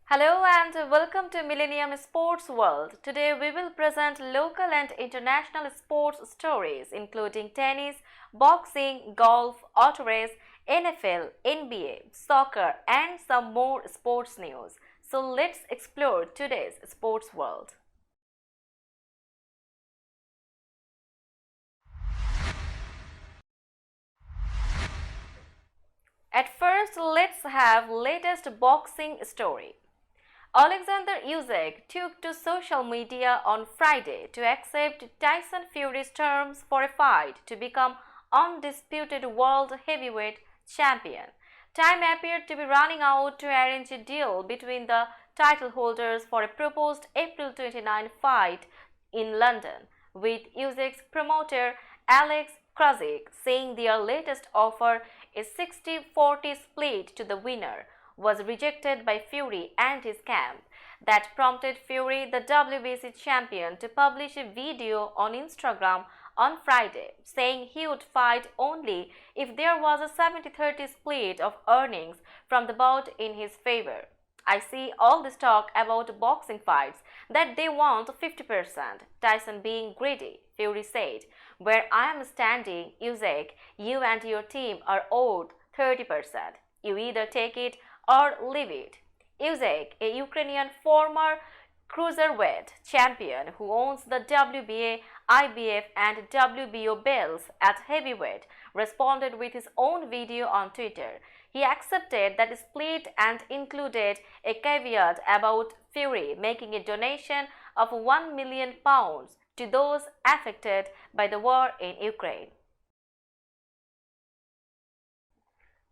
Hello and welcome to Millennium Sports World. Today we will present local and international sports stories including tennis, boxing, golf, auto race, NFL, NBA, soccer and some more sports news. So let's explore today's sports world. At first, let's have latest boxing story. Alexander Usyk took to social media on Friday to accept Tyson Fury's terms for a fight to become undisputed world heavyweight champion. Time appeared to be running out to arrange a deal between the title holders for a proposed April 29 fight in London, with Usyk's promoter Alex Krasik saying their latest offer, a 60-40 split to the winner, was rejected by Fury and his camp. That prompted Fury, the WBC champion, to publish a video on Instagram on Friday saying he would fight only if there was a 70-30 split of earnings from the bout in his favor. I see all this talk about boxing fights that they want 50%, Tyson being greedy, Fury said. Where I am standing, Usyk, you and your team are owed 30%. You either take it or leave it. Usyk, a Ukrainian former cruiserweight champion who owns the WBA, IBF and WBO belts at heavyweight, responded with his own video on Twitter. He accepted that split and included a caveat about Fury making a donation of £1 million to those affected by the war in Ukraine.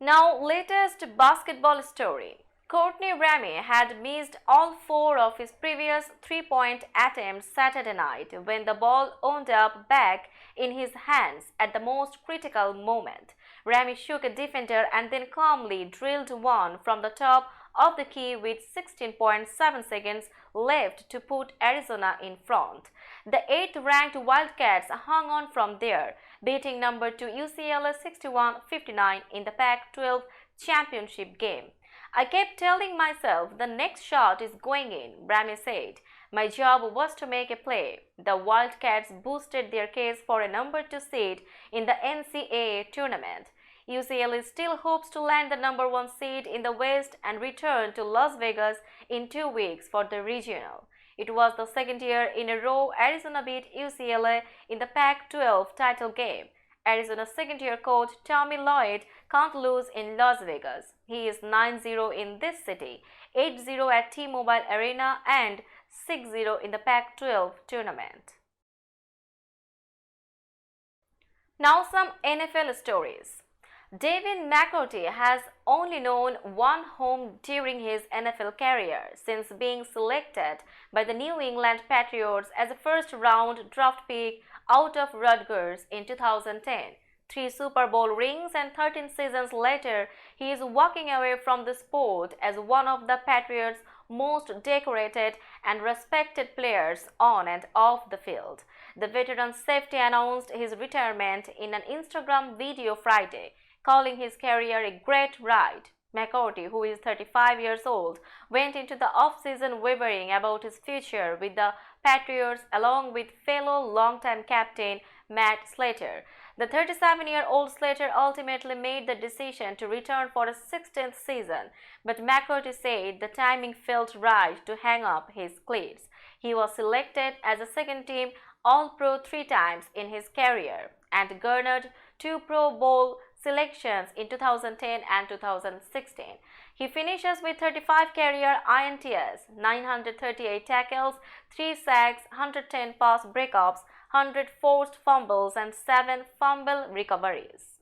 Now, latest basketball story. Courtney Ramey had missed all four of his previous three-point attempts Saturday night when the ball wound up back in his hands at the most critical moment. Ramey shook a defender and then calmly drilled one from the top of the key with 16.7 seconds left to put Arizona in front. The 8th-ranked Wildcats hung on from there, beating number 2 UCLA 61-59 in the Pac-12 championship game. I kept telling myself the next shot is going in, Ramey said. My job was to make a play. The Wildcats boosted their case for a number 2 seed in the NCAA tournament. UCLA still hopes to land the number 1 seed in the West and return to Las Vegas in 2 weeks for the regional. It was the second year in a row Arizona beat UCLA in the Pac-12 title game. Arizona's second-year coach Tommy Lloyd can't lose in Las Vegas. He is 9-0 in this city, 8-0 at T-Mobile Arena and 6-0 in the Pac-12 tournament. Now some NFL stories. David McCourty has only known one home during his NFL career since being selected by the New England Patriots as a first-round draft pick out of Rutgers in 2010. 3 Super Bowl rings and 13 seasons later, he is walking away from the sport as one of the Patriots' most decorated and respected players on and off the field. The veteran safety announced his retirement in an Instagram video Friday, calling his career a great ride. McCourty, who is 35 years old, went into the off-season wavering about his future with the Patriots along with fellow longtime captain Matt Slater. The 37-year-old Slater ultimately made the decision to return for a 16th season, but McCourty said the timing felt right to hang up his cleats. He was selected as a second-team All-Pro 3 times in his career and garnered 2 Pro Bowl selections in 2010 and 2016. He finishes with 35 career INTs, 938 tackles, 3 sacks, 110 pass breakups, 100 forced fumbles and 7 fumble recoveries.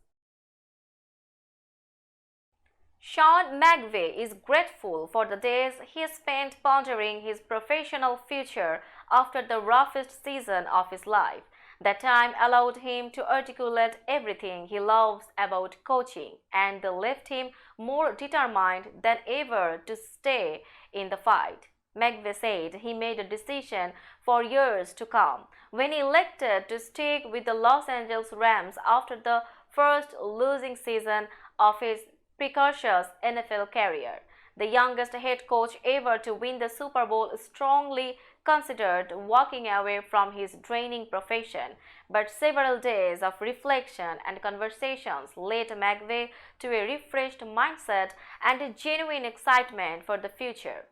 Sean McVay is grateful for the days he spent pondering his professional future after the roughest season of his life. That time allowed him to articulate everything he loves about coaching and left him more determined than ever to stay in the fight. McVay said he made a decision for years to come when he elected to stick with the Los Angeles Rams after the first losing season of his precocious NFL career. The youngest head coach ever to win the Super Bowl strongly considered walking away from his draining profession, but several days of reflection and conversations led McVay to a refreshed mindset and a genuine excitement for the future.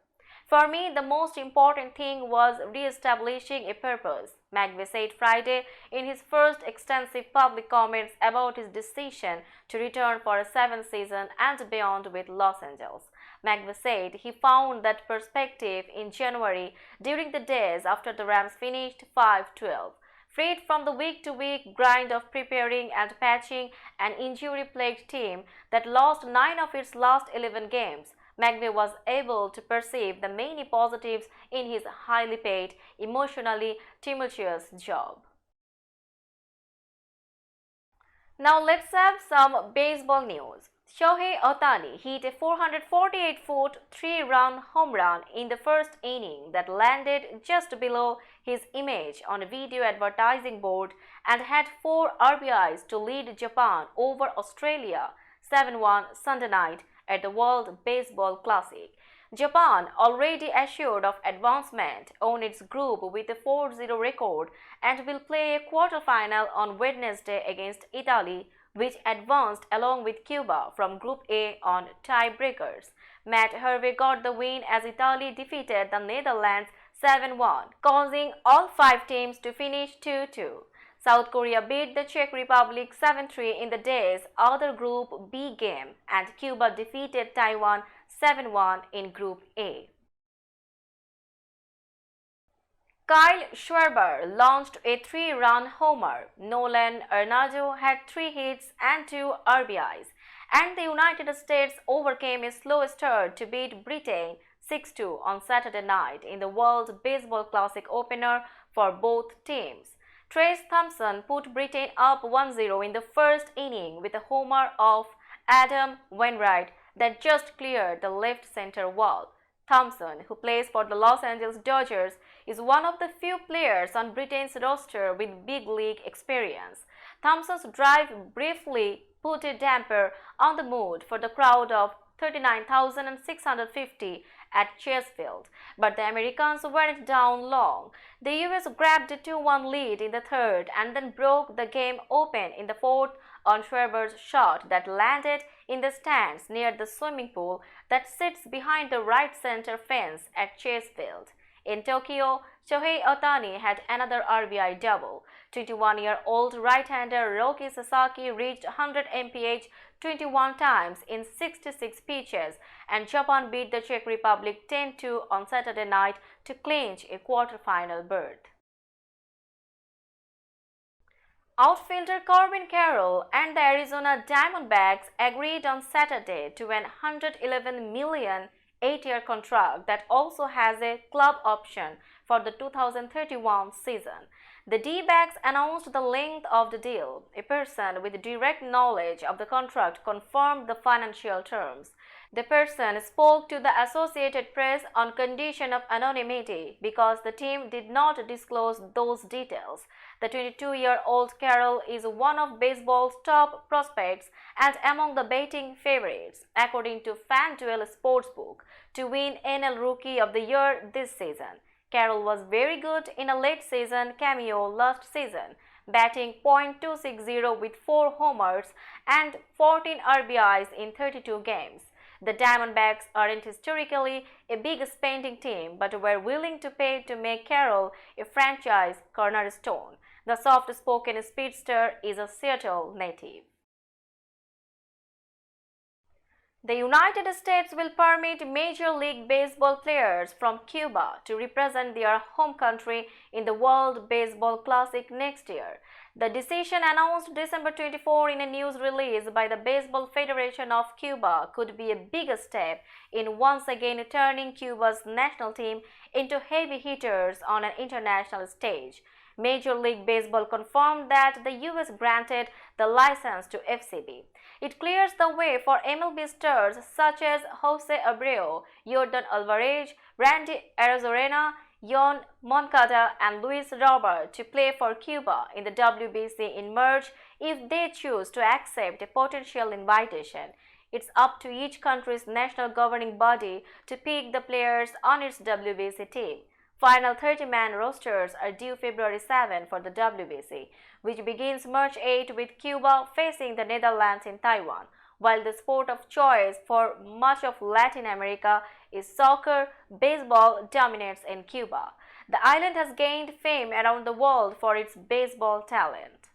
For me, the most important thing was re-establishing a purpose, McVay said Friday in his first extensive public comments about his decision to return for a seventh season and beyond with Los Angeles. McVay said he found that perspective in January during the days after the Rams finished 5-12. Freed from the week-to-week grind of preparing and patching an injury-plagued team that lost 9 of its last 11 games, McVay was able to perceive the many positives in his highly paid, emotionally tumultuous job. Now let's have some baseball news. Shohei Ohtani hit a 448-foot, 3-run home run in the first inning that landed just below his image on a video advertising board and had 4 RBIs to lead Japan over Australia 7-1 Sunday night at the World Baseball Classic. Japan, already assured of advancement on its group with a 4-0 record, and will play a quarterfinal on Wednesday against Italy, which advanced along with Cuba from Group A on tiebreakers. Matt Harvey got the win as Italy defeated the Netherlands 7-1, causing all 5 teams to finish 2-2. South Korea beat the Czech Republic 7-3 in the day's other Group B game, and Cuba defeated Taiwan 7-1 in Group A. Kyle Schwarber launched a 3-run homer. Nolan Arenado had 3 hits and 2 RBIs, and the United States overcame a slow start to beat Britain 6-2 on Saturday night in the World Baseball Classic opener for both teams. Trace Thompson put Britain up 1-0 in the first inning with a homer of Adam Wainwright that just cleared the left center wall. Thompson, who plays for the Los Angeles Dodgers, is one of the few players on Britain's roster with big league experience. Thompson's drive briefly put a damper on the mood for the crowd of 39,650 at Chase Field, but the Americans weren't down long. The US grabbed a 2-1 lead in the third and then broke the game open in the fourth on Schwarber's shot that landed in the stands near the swimming pool that sits behind the right center fence at Chase Field. In Tokyo, Shohei Ohtani had another RBI double. 21-year-old right-hander Roki Sasaki reached 100 mph 21 times in 66 pitches, and Japan beat the Czech Republic 10-2 on Saturday night to clinch a quarter-final berth. Outfielder Corbin Carroll and the Arizona Diamondbacks agreed on Saturday to an $111 million 8-year contract that also has a club option for the 2031 season. The D-backs announced the length of the deal. A person with direct knowledge of the contract confirmed the financial terms. The person spoke to the Associated Press on condition of anonymity because the team did not disclose those details. The 22-year-old Carroll is one of baseball's top prospects and among the betting favorites, according to FanDuel Sportsbook, to win NL Rookie of the Year this season. Carroll was very good in a late-season cameo last season, batting .260 with 4 homers and 14 RBIs in 32 games. The Diamondbacks aren't historically a big spending team, but were willing to pay to make Carroll a franchise cornerstone. The soft-spoken speedster is a Seattle native. The United States will permit Major League Baseball players from Cuba to represent their home country in the World Baseball Classic next year. The decision, announced December 24 in a news release by the Baseball Federation of Cuba, could be a big step in once again turning Cuba's national team into heavy hitters on an international stage. Major League Baseball confirmed that the US granted the license to FCB. It clears the way for MLB stars such as Jose Abreu, Yordan Alvarez, Randy Arozarena, Yon Moncada and Luis Robert to play for Cuba in the WBC in March if they choose to accept a potential invitation. It's up to each country's national governing body to pick the players on its WBC team. Final 30-man rosters are due February 7 for the WBC, which begins March 8 with Cuba facing the Netherlands in Taiwan. While the sport of choice for much of Latin America is soccer, baseball dominates in Cuba. The island has gained fame around the world for its baseball talent.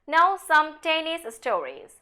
Now some tennis stories.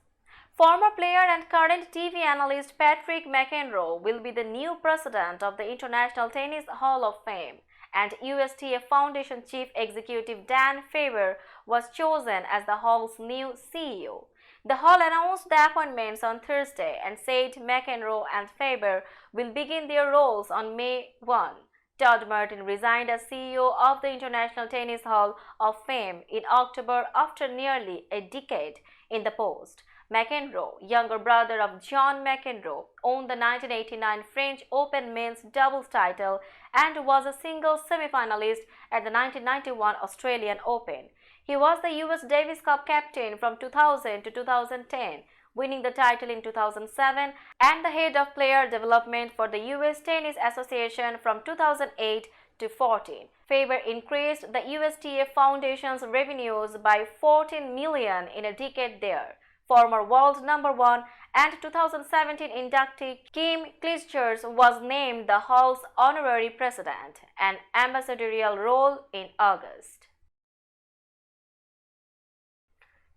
Former player and current TV analyst Patrick McEnroe will be the new president of the International Tennis Hall of Fame, and USTA Foundation Chief Executive Dan Faber was chosen as the Hall's new CEO. The Hall announced the appointments on Thursday and said McEnroe and Faber will begin their roles on May 1. Todd Martin resigned as CEO of the International Tennis Hall of Fame in October after nearly a decade in the post. McEnroe, younger brother of John McEnroe, owned the 1989 French Open men's doubles title and was a singles semi-finalist at the 1991 Australian Open. He was the US Davis Cup captain from 2000 to 2010, winning the title in 2007, and the head of player development for the US Tennis Association from 2008 to 14. Faber increased the USTA Foundation's revenues by $14 million in a decade there. Former world number 1 and 2017 inductee Kim Clijsters was named the Hall's honorary president, an ambassadorial role in August.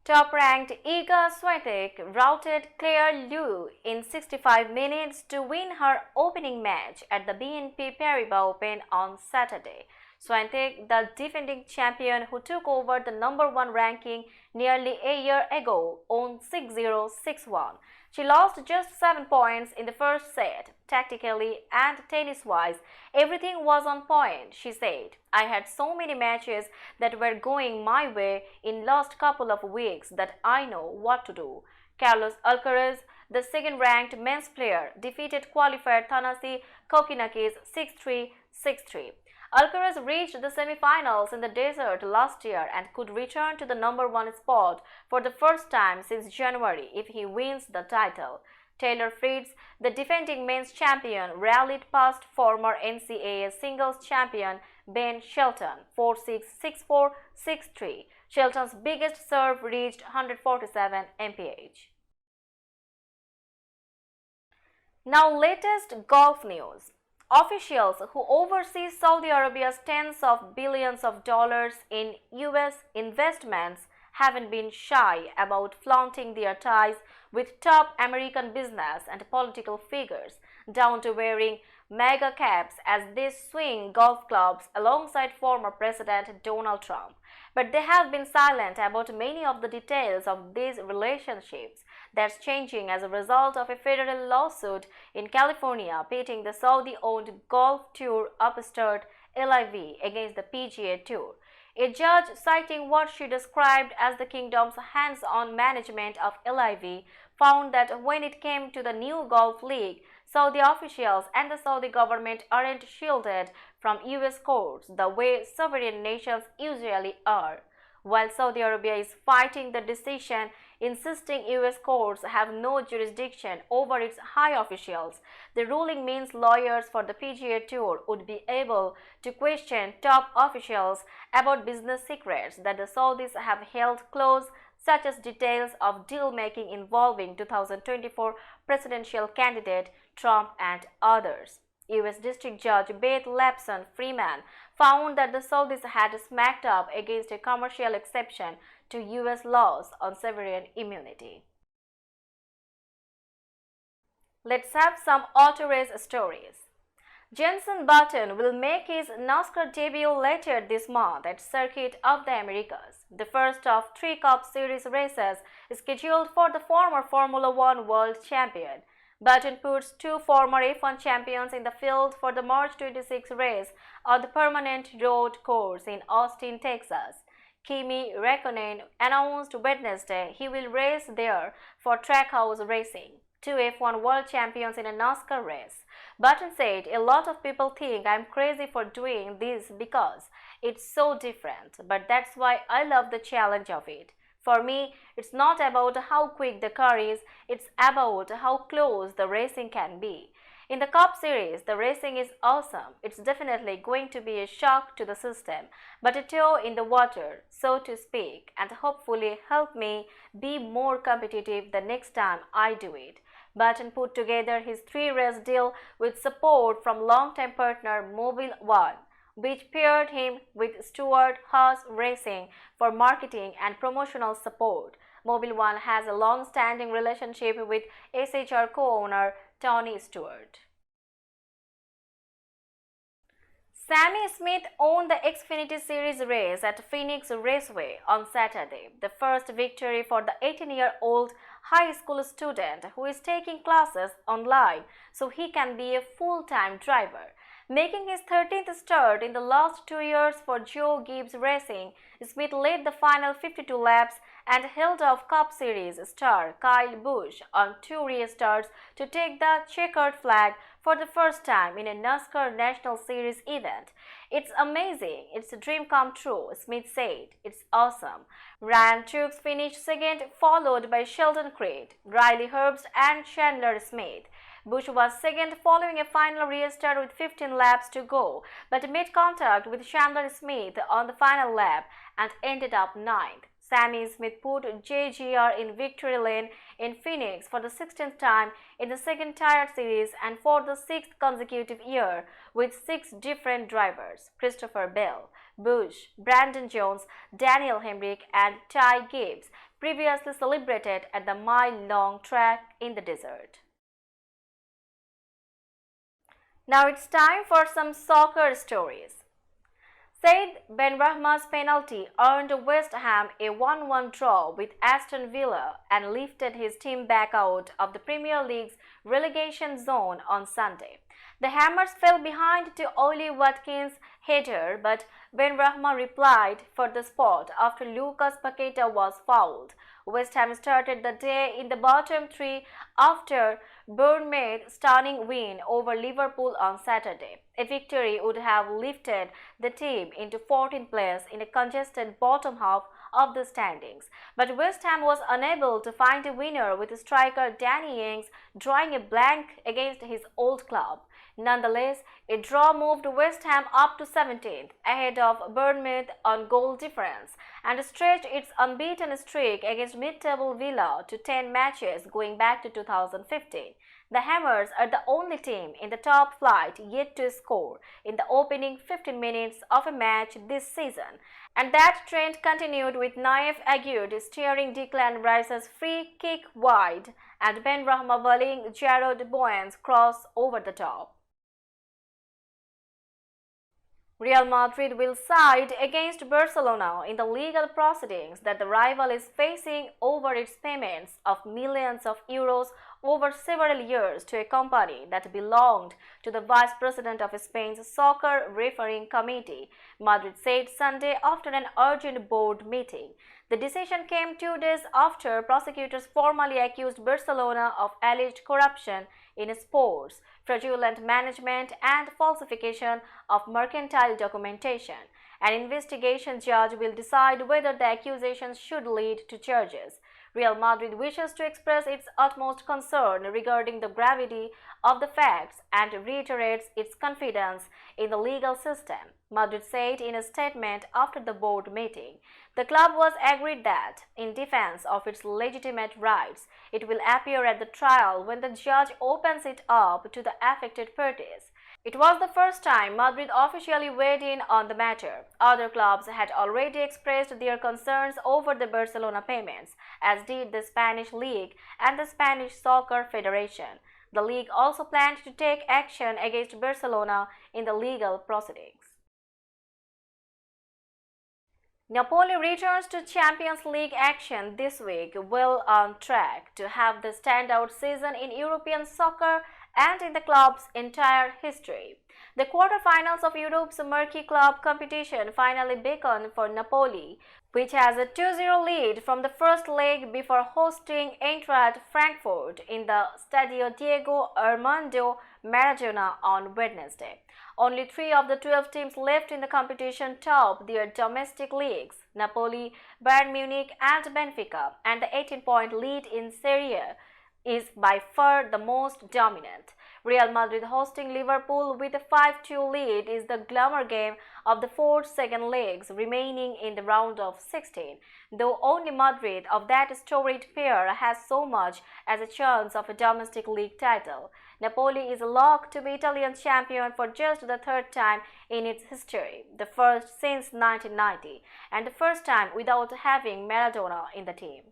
Top-ranked Iga Swiatek routed Claire Liu in 65 minutes to win her opening match at the BNP Paribas Open on Saturday. Swiatek, the defending champion who took over the number 1 ranking nearly a year ago, won 6-0, 6-1. She lost just 7 points in the first set. Tactically and tennis-wise, everything was on point, she said. I had so many matches that were going my way in last couple of weeks that I know what to do. Carlos Alcaraz, the second-ranked men's player, defeated qualifier Thanasi Kokkinakis 6-3, 6-3. Alcaraz reached the semi-finals in the desert last year and could return to the number 1 spot for the first time since January if he wins the title. Taylor Fritz, the defending men's champion, rallied past former NCAA singles champion Ben Shelton 4-6, 6-4, 6-3. Shelton's biggest serve reached 147 mph. Now latest golf news. Officials who oversee Saudi Arabia's tens of billions of dollars in US investments haven't been shy about flaunting their ties with top American business and political figures, down to wearing mega caps as they swing golf clubs alongside former President Donald Trump. But they have been silent about many of the details of these relationships that's changing as a result of a federal lawsuit in California pitting the Saudi-owned golf tour upstart LIV against the PGA Tour. A judge, citing what she described as the kingdom's hands-on management of LIV, found that when it came to the new golf league, Saudi officials and the Saudi government aren't shielded from US courts the way sovereign nations usually are. While Saudi Arabia is fighting the decision, insisting US courts have no jurisdiction over its high officials, the ruling means lawyers for the PGA Tour would be able to question top officials about business secrets that the Saudis have held close, such as details of deal-making involving 2024 presidential candidate Trump and others. U.S. District Judge Beth Lapson Freeman found that the Saudis had smacked up against a commercial exception to U.S. laws on sovereign immunity. Let's have some auto race stories. Jenson Button will make his NASCAR debut later this month at Circuit of the Americas. The first of 3 Cup Series races is scheduled for the former Formula One world champion. Button puts 2 former F1 champions in the field for the March 26 race on the permanent road course in Austin, Texas. Kimi Räikkönen announced Wednesday he will race there for Trackhouse Racing, 2 F1 world champions in a NASCAR race. Button said, "A lot of people think I'm crazy for doing this because it's so different, but that's why I love the challenge of it. For me, it's not about how quick the car is, it's about how close the racing can be. In the Cup Series, the racing is awesome. It's definitely going to be a shock to the system, but a toe in the water, so to speak, and hopefully help me be more competitive the next time I do it. Button put together his 3-race deal with support from longtime partner Mobile One, which paired him with Stewart Haas Racing for marketing and promotional support. Mobile One has a long-standing relationship with SHR co-owner Tony Stewart. Sammy Smith won the Xfinity Series race at Phoenix Raceway on Saturday, the first victory for the 18-year-old high school student who is taking classes online so he can be a full-time driver. Making his 13th start in the last 2 years for Joe Gibbs Racing, Smith led the final 52 laps and held off Cup Series star Kyle Busch on 2 restarts to take the checkered flag for the first time in a NASCAR National Series event. "It's amazing. It's a dream come true," Smith said. "It's awesome." Ryan Truex finished second, followed by Sheldon Creed, Riley Herbst and Chandler Smith. Busch was second following a final restart with 15 laps to go, but made contact with Chandler Smith on the final lap and ended up ninth. Sammy Smith put JGR in victory lane in Phoenix for the 16th time in the second Tire Series and for the 6th consecutive year with 6 different drivers: Christopher Bell, Busch, Brandon Jones, Daniel Hemrick and Ty Gibbs, previously celebrated at the mile-long track in the desert. Now it's time for some soccer stories. Said Benrahma's penalty earned West Ham a 1-1 draw with Aston Villa and lifted his team back out of the Premier League's relegation zone on Sunday. The Hammers fell behind to Ollie Watkins' header, but Benrahma replied for the spot after Lucas Paqueta was fouled. West Ham started the day in the bottom 3 after Bournemouth's stunning win over Liverpool on Saturday. A victory would have lifted the team into 14th place in a congested bottom half of the standings. But West Ham was unable to find a winner, with striker Danny Ings drawing a blank against his old club. Nonetheless, a draw moved West Ham up to 17th, ahead of Bournemouth on goal difference, and stretched its unbeaten streak against mid-table Villa to 10 matches going back to 2015. The Hammers are the only team in the top flight yet to score in the opening 15 minutes of a match this season, and that trend continued with Naif Aguirre steering Declan Rice's free kick wide and Benrahma volleying Jarrod Bowen's cross over the top. Real Madrid will side against Barcelona in the legal proceedings that the rival is facing over its payments of millions of euros over several years to a company that belonged to the vice president of Spain's soccer refereeing committee, Madrid said Sunday after an urgent board meeting. The decision came 2 days after prosecutors formally accused Barcelona of alleged corruption in sports, fraudulent management, and falsification of mercantile documentation. An investigation judge will decide whether the accusations should lead to charges. Real Madrid wishes to express its utmost concern regarding the gravity of the facts and reiterates its confidence in the legal system, Madrid said in a statement after the board meeting. The club was agreed that, in defense of its legitimate rights, it will appear at the trial when the judge opens it up to the affected parties. It was the first time Madrid officially weighed in on the matter. Other clubs had already expressed their concerns over the Barcelona payments, as did the Spanish League and the Spanish Soccer Federation. The league also planned to take action against Barcelona in the legal proceedings. Napoli returns to Champions League action this week, well on track to have the standout season in European soccer and in the club's entire history. The quarter-finals of Europe's murky club competition finally beckon for Napoli, which has a 2-0 lead from the first leg before hosting Eintracht Frankfurt in the Stadio Diego Armando Maradona on Wednesday. Only 3 of the 12 teams left in the competition top their domestic leagues: Napoli, Bayern Munich, and Benfica, and the 18-point lead in Serie A is by far the most dominant. Real Madrid hosting Liverpool with a 5-2 lead is the glamour game of the 4 second legs remaining in the round of 16, though only Madrid of that storied pair has so much as a chance of a domestic league title. Napoli is locked to be Italian champion for just the third time in its history, the first since 1990, and the first time without having Maradona in the team.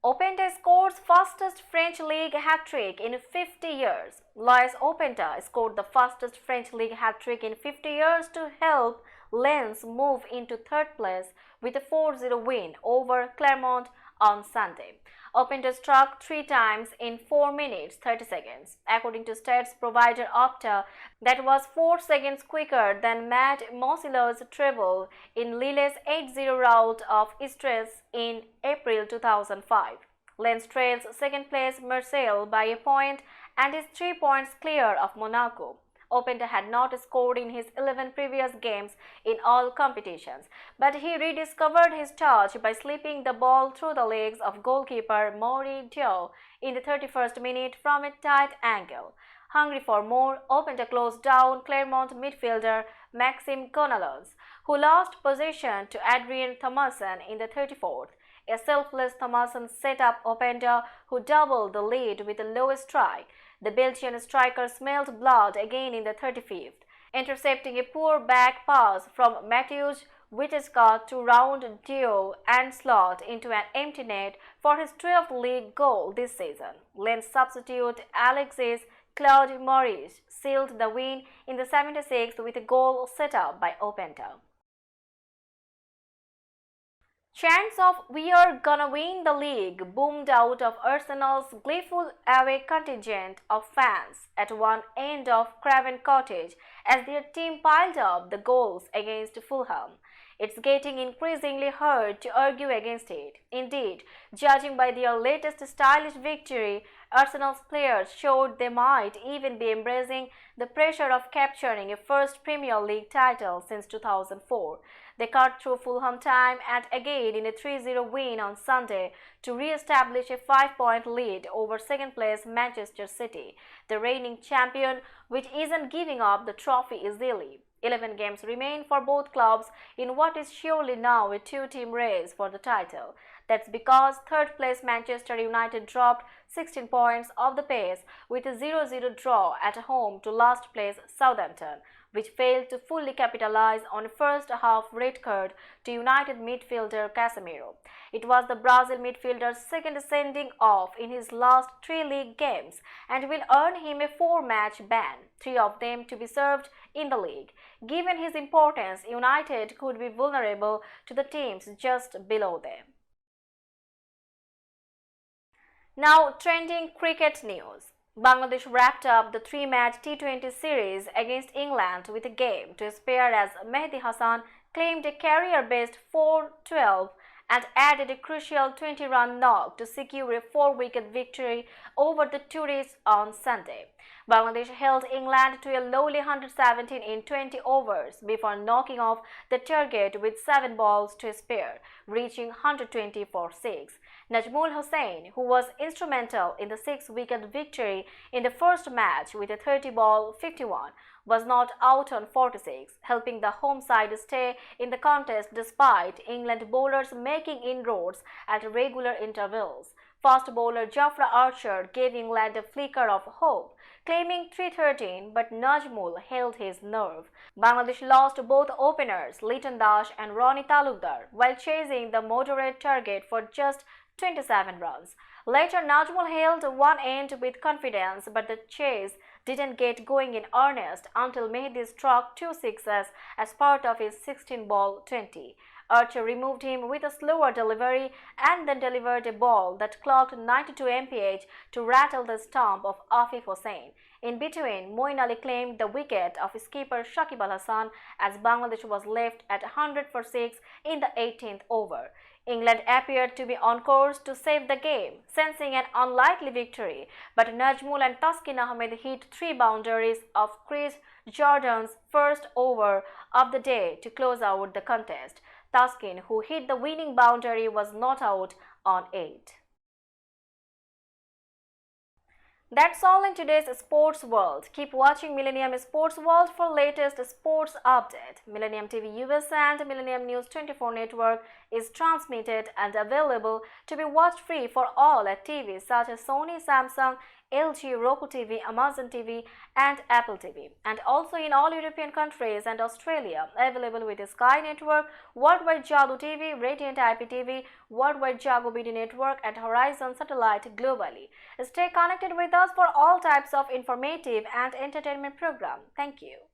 Openda scores fastest French league hat-trick in 50 years. Loïs Openda scored the fastest French league hat-trick in 50 years to help Lens move into third place with a 4-0 win over Clermont on Sunday. Openda struck 3 times in 4 minutes 30 seconds. According to stats provider Opta, that was 4 seconds quicker than Matt Mosilo's treble in Lille's 8-0 rout of Istres in April 2005. Lens trails second place Marseille by a point and is 3 points clear of Monaco. Openda had not scored in his 11 previous games in all competitions, but he rediscovered his touch by slipping the ball through the legs of goalkeeper Maury Diaw in the 31st minute from a tight angle. Hungry for more, Openda closed down Clermont midfielder Maxime Gonalons, who lost possession to Adrien Thomasson in the 34th. A selfless Thomasson set up Openda, who doubled the lead with a low strike. The Belgian striker smelled blood again in the 35th, intercepting a poor back pass from Mateusz Witezka to round Diaw and slot into an empty net for his 12th league goal this season. Lens substitute Alexis Claude Maurice sealed the win in the 76th with a goal set up by Openda. Chants of "We are gonna win the league" boomed out of Arsenal's gleeful away contingent of fans at one end of Craven Cottage as their team piled up the goals against Fulham. It's getting increasingly hard to argue against it. Indeed, judging by their latest stylish victory, Arsenal's players showed they might even be embracing the pressure of capturing a first Premier League title since 2004. They cut through Fulham time and again in a 3-0 win on Sunday to re-establish a 5-point lead over second-place Manchester City, the reigning champion, which isn't giving up the trophy easily. 11 games remain for both clubs in what is surely now a 2-team race for the title. That's because third-place Manchester United dropped 16 points off the pace with a 0-0 draw at home to last-place Southampton, which failed to fully capitalize on a first-half red card to United midfielder Casemiro. It was the Brazil midfielder's second sending off in his last 3 league games and will earn him a 4-match ban, 3 of them to be served in the league. Given his importance, United could be vulnerable to the teams just below them. Now, trending cricket news. Bangladesh wrapped up the 3-match T20 series against England with a game to spare as Mehdi Hassan claimed a career-best 4-12 and added a crucial 20-run knock to secure a 4-wicket victory over the tourists on Sunday. Bangladesh held England to a lowly 117 in 20 overs before knocking off the target with 7 balls to spare, reaching 120 for 6. Najmul Hussain, who was instrumental in the 6-wicket victory in the first match with a 30-ball 51, was not out on 46, helping the home side stay in the contest despite England bowlers making inroads at regular intervals. Fast bowler Jafra Archer gave England a flicker of hope, claiming 313, but Najmul held his nerve. Bangladesh lost both openers, Liton Das and Ronnie Talukdar, while chasing the moderate target for just 27 runs. Later, Najmul held one end with confidence, but the chase didn't get going in earnest until Mehdi struck 2 sixes as part of his 16-ball 20. Archer removed him with a slower delivery and then delivered a ball that clocked 92 mph to rattle the stump of Afif Hussain. In between, Moeen Ali claimed the wicket of skipper Shakib Al Hasan as Bangladesh was left at 100 for 6 in the 18th over. England appeared to be on course to save the game, sensing an unlikely victory, but Najmul and Taskin Ahmed hit 3 boundaries of Chris Jordan's first over of the day to close out the contest. Taskin, who hit the winning boundary, was not out on 8. That's all in today's sports world. Keep watching Millennium Sports World for latest sports update. Millennium TV US and Millennium News 24 network is transmitted and available to be watched free for all at TVs such as Sony, Samsung, LG, Roku TV, Amazon TV and Apple TV, and also in all European countries and Australia, available with the Sky Network, Worldwide Jago TV, Radiant IPTV, Worldwide Jago BD Network and Horizon Satellite globally. Stay connected with us for all types of informative and entertainment programs. Thank you.